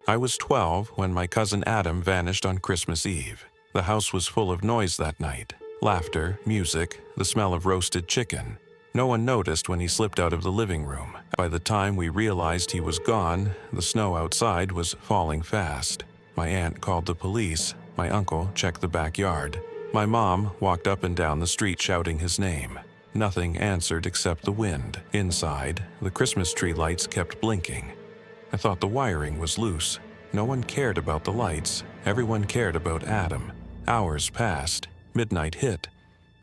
I was 12 when my cousin Adam vanished on Christmas Eve. The house was full of noise that night. Laughter, music, the smell of roasted chicken. No one noticed when he slipped out of the living room. By the time we realized he was gone, the snow outside was falling fast. My aunt called the police. My uncle checked the backyard. My mom walked up and down the street shouting his name. Nothing answered except the wind. Inside, the Christmas tree lights kept blinking. I thought the wiring was loose. No one cared about the lights. Everyone cared about Adam. Hours passed. Midnight hit.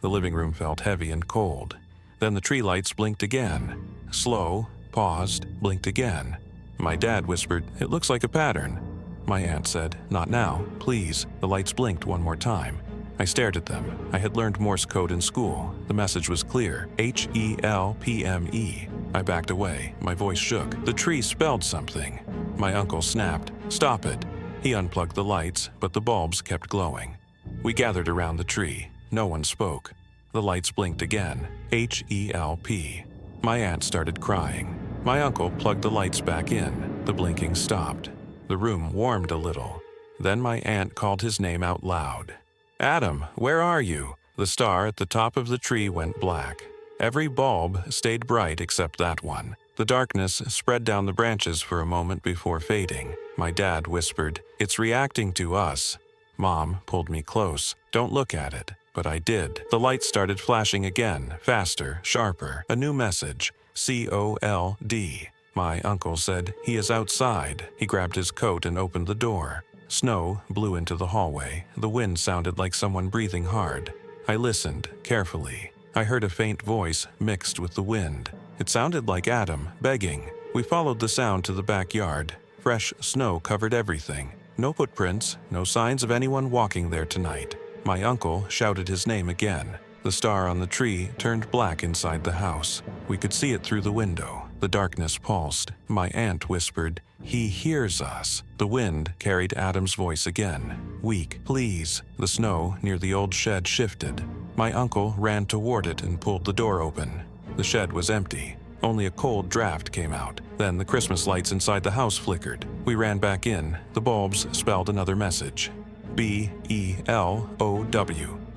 The living room felt heavy and cold. Then the tree lights blinked again. Slow, paused, blinked again. My dad whispered, "It looks like a pattern." My aunt said, "Not now, please." The lights blinked one more time. I stared at them. I had learned Morse code in school. The message was clear, HELPME. I backed away. My voice shook. The tree spelled something. My uncle snapped, "Stop it." He unplugged the lights, but the bulbs kept glowing. We gathered around the tree. No one spoke. The lights blinked again, HELP. My aunt started crying. My uncle plugged the lights back in. The blinking stopped. The room warmed a little. Then my aunt called his name out loud. "Adam, where are you?" The star at the top of the tree went black. Every bulb stayed bright except that one. The darkness spread down the branches for a moment before fading. My dad whispered, "It's reacting to us." Mom pulled me close. "Don't look at it." But I did. The lights started flashing again, faster, sharper. A new message, COLD. My uncle said, "He is outside." He grabbed his coat and opened the door. Snow blew into the hallway. The wind sounded like someone breathing hard. I listened, carefully. I heard a faint voice mixed with the wind. It sounded like Adam, begging. We followed the sound to the backyard. Fresh snow covered everything. No footprints, no signs of anyone walking there tonight. My uncle shouted his name again. The star on the tree turned black inside the house. We could see it through the window. The darkness pulsed. My aunt whispered, "He hears us." The wind carried Adam's voice again. "Weak, please." The snow near the old shed shifted. My uncle ran toward it and pulled the door open. The shed was empty. Only a cold draft came out. Then the Christmas lights inside the house flickered. We ran back in. The bulbs spelled another message. BELOW.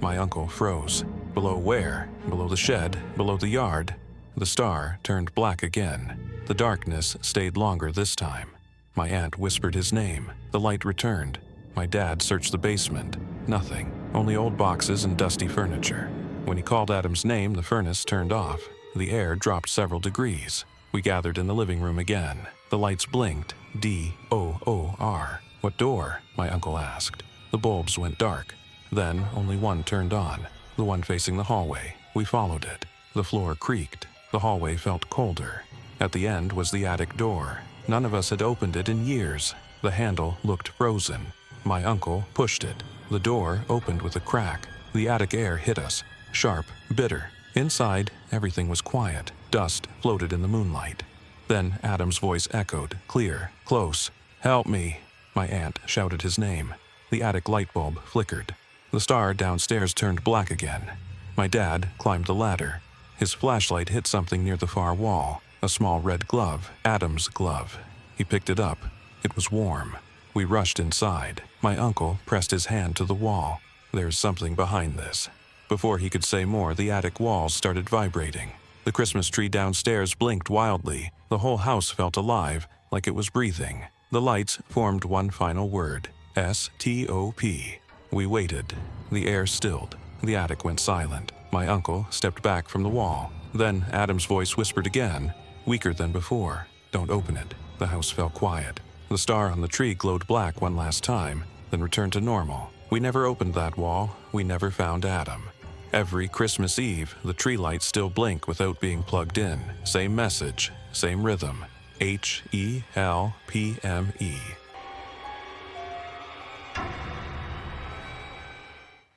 My uncle froze. Below where? Below the shed? Below the yard? The star turned black again. The darkness stayed longer this time. My aunt whispered his name. The light returned. My dad searched the basement. Nothing. Only old boxes and dusty furniture. When he called Adam's name, the furnace turned off. The air dropped several degrees. We gathered in the living room again. The lights blinked. DOOR. "What door?" my uncle asked. The bulbs went dark. Then only one turned on, the one facing the hallway. We followed it. The floor creaked. The hallway felt colder. At the end was the attic door. None of us had opened it in years. The handle looked frozen. My uncle pushed it. The door opened with a crack. The attic air hit us, sharp, bitter. Inside, everything was quiet. Dust floated in the moonlight. Then Adam's voice echoed, clear, close. "Help me!" My aunt shouted his name. The attic light bulb flickered. The star downstairs turned black again. My dad climbed the ladder. His flashlight hit something near the far wall, a small red glove, Adam's glove. He picked it up. It was warm. We rushed inside. My uncle pressed his hand to the wall. "There's something behind this." Before he could say more, the attic walls started vibrating. The Christmas tree downstairs blinked wildly. The whole house felt alive, like it was breathing. The lights formed one final word, STOP. We waited. The air stilled. The attic went silent. My uncle stepped back from the wall. Then Adam's voice whispered again, weaker than before, "Don't open it." The house fell quiet. The star on the tree glowed black one last time, then returned to normal. We never opened that wall. We never found Adam. Every Christmas Eve, the tree lights still blink without being plugged in. Same message, same rhythm. HELPME.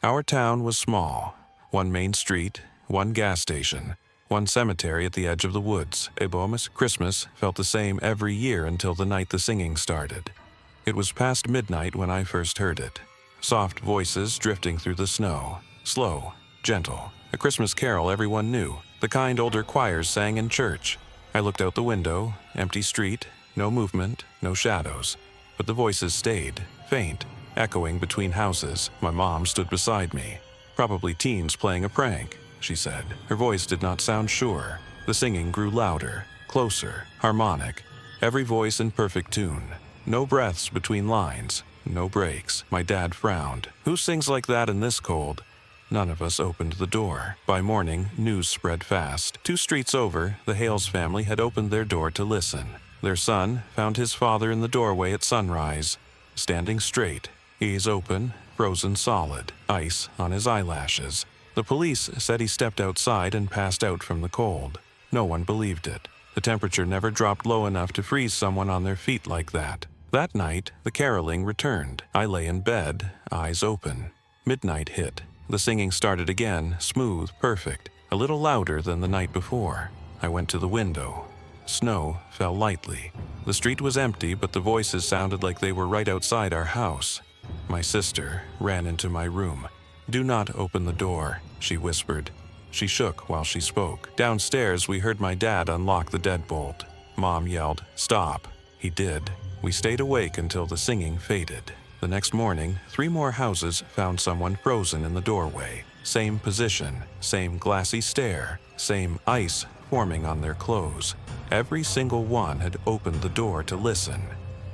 Our town was small. One main street, one gas station, one cemetery at the edge of the woods. Ebomis Christmas felt the same every year until the night the singing started. It was past midnight when I first heard it. Soft voices drifting through the snow. Slow, gentle. A Christmas carol everyone knew. The kind older choirs sang in church. I looked out the window. Empty street. No movement, no shadows. but the voices stayed, faint, echoing between houses. My mom stood beside me. "Probably teens playing a prank," she said. Her voice did not sound sure. The singing grew louder, closer, harmonic, every voice in perfect tune. No breaths between lines, no breaks. My dad frowned. "Who sings like that in this cold?" None of us opened the door. By morning, news spread fast. 2 streets over, the Hales family had opened their door to listen. Their son found his father in the doorway at sunrise, standing straight, eyes open, frozen solid, ice on his eyelashes. The police said he stepped outside and passed out from the cold. No one believed it. The temperature never dropped low enough to freeze someone on their feet like that. That night, the caroling returned. I lay in bed, eyes open. Midnight hit. The singing started again, smooth, perfect, a little louder than the night before. I went to the window. Snow fell lightly. The street was empty, but the voices sounded like they were right outside our house. My sister ran into my room. "Do not open the door," she whispered. She shook while she spoke. Downstairs, we heard my dad unlock the deadbolt. Mom yelled, "Stop." He did. We stayed awake until the singing faded. The next morning, 3 more houses found someone frozen in the doorway. Same position, same glassy stare, same ice forming on their clothes. Every single one had opened the door to listen.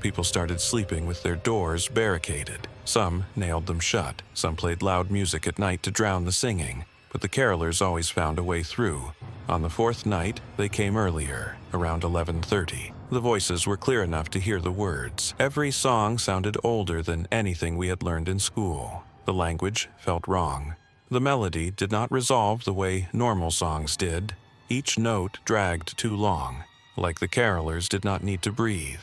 People started sleeping with their doors barricaded. Some nailed them shut. Some played loud music at night to drown the singing. But the carolers always found a way through. On the 4th night, they came earlier, around 11:30. The voices were clear enough to hear the words. Every song sounded older than anything we had learned in school. The language felt wrong. The melody did not resolve the way normal songs did. Each note dragged too long, like the carolers did not need to breathe.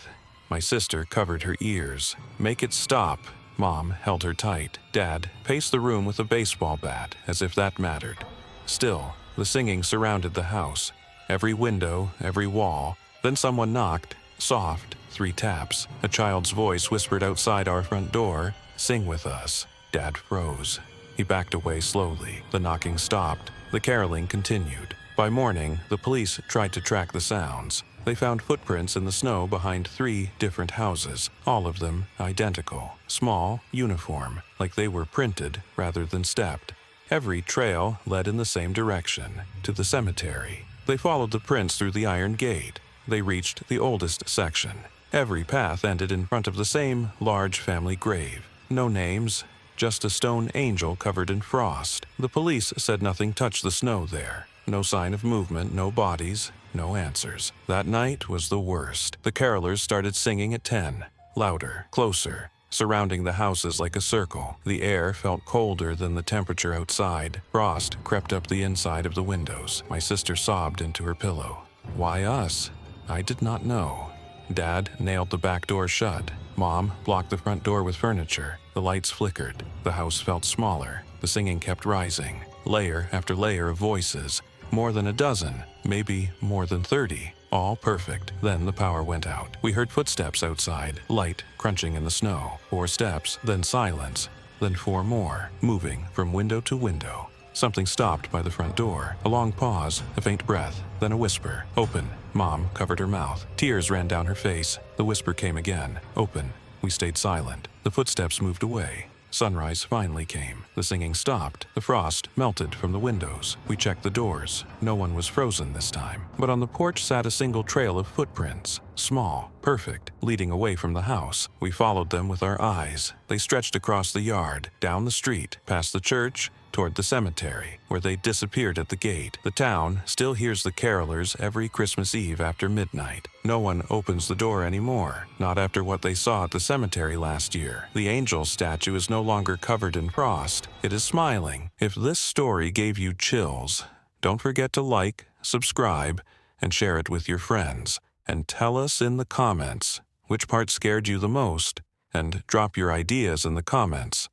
My sister covered her ears. "Make it stop." Mom held her tight. Dad paced the room with a baseball bat, as if that mattered. Still, the singing surrounded the house. Every window, every wall. Then someone knocked. Soft, 3 taps. A child's voice whispered outside our front door, "Sing with us." Dad froze. He backed away slowly. The knocking stopped. The caroling continued. By morning, the police tried to track the sounds. They found footprints in the snow behind 3 different houses, all of them identical, small, uniform, like they were printed rather than stepped. Every trail led in the same direction, to the cemetery. They followed the prints through the iron gate. They reached the oldest section. Every path ended in front of the same large family grave. No names, just a stone angel covered in frost. The police said nothing touched the snow there. No sign of movement, no bodies, no answers. That night was the worst. The carolers started singing at 10, louder, closer, surrounding the houses like a circle. The air felt colder than the temperature outside. Frost crept up the inside of the windows. My sister sobbed into her pillow. Why us? I did not know. Dad nailed the back door shut. Mom blocked the front door with furniture. The lights flickered. The house felt smaller. The singing kept rising. Layer after layer of voices. More than a dozen, maybe more than 30, all perfect. Then the power went out. We heard footsteps outside, light crunching in the snow. 4 steps, then silence, then 4 more, moving from window to window. Something stopped by the front door. A long pause, a faint breath, then a whisper. "Open." Mom covered her mouth. Tears ran down her face. The whisper came again. "Open." We stayed silent. The footsteps moved away. Sunrise finally came. The singing stopped. The frost melted from the windows. We checked the doors. No one was frozen this time. But on the porch sat a single trail of footprints. Small, perfect, leading away from the house. We followed them with our eyes. They stretched across the yard, down the street, past the church, toward the cemetery, where they disappeared at the gate. The town still hears the carolers every Christmas Eve after midnight. No one opens the door anymore, not after what they saw at the cemetery last year. The angel statue is no longer covered in frost. It is smiling. If this story gave you chills, don't forget to like, subscribe, and share it with your friends. And tell us in the comments which part scared you the most, and drop your ideas in the comments.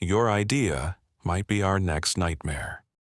Your idea might be our next nightmare.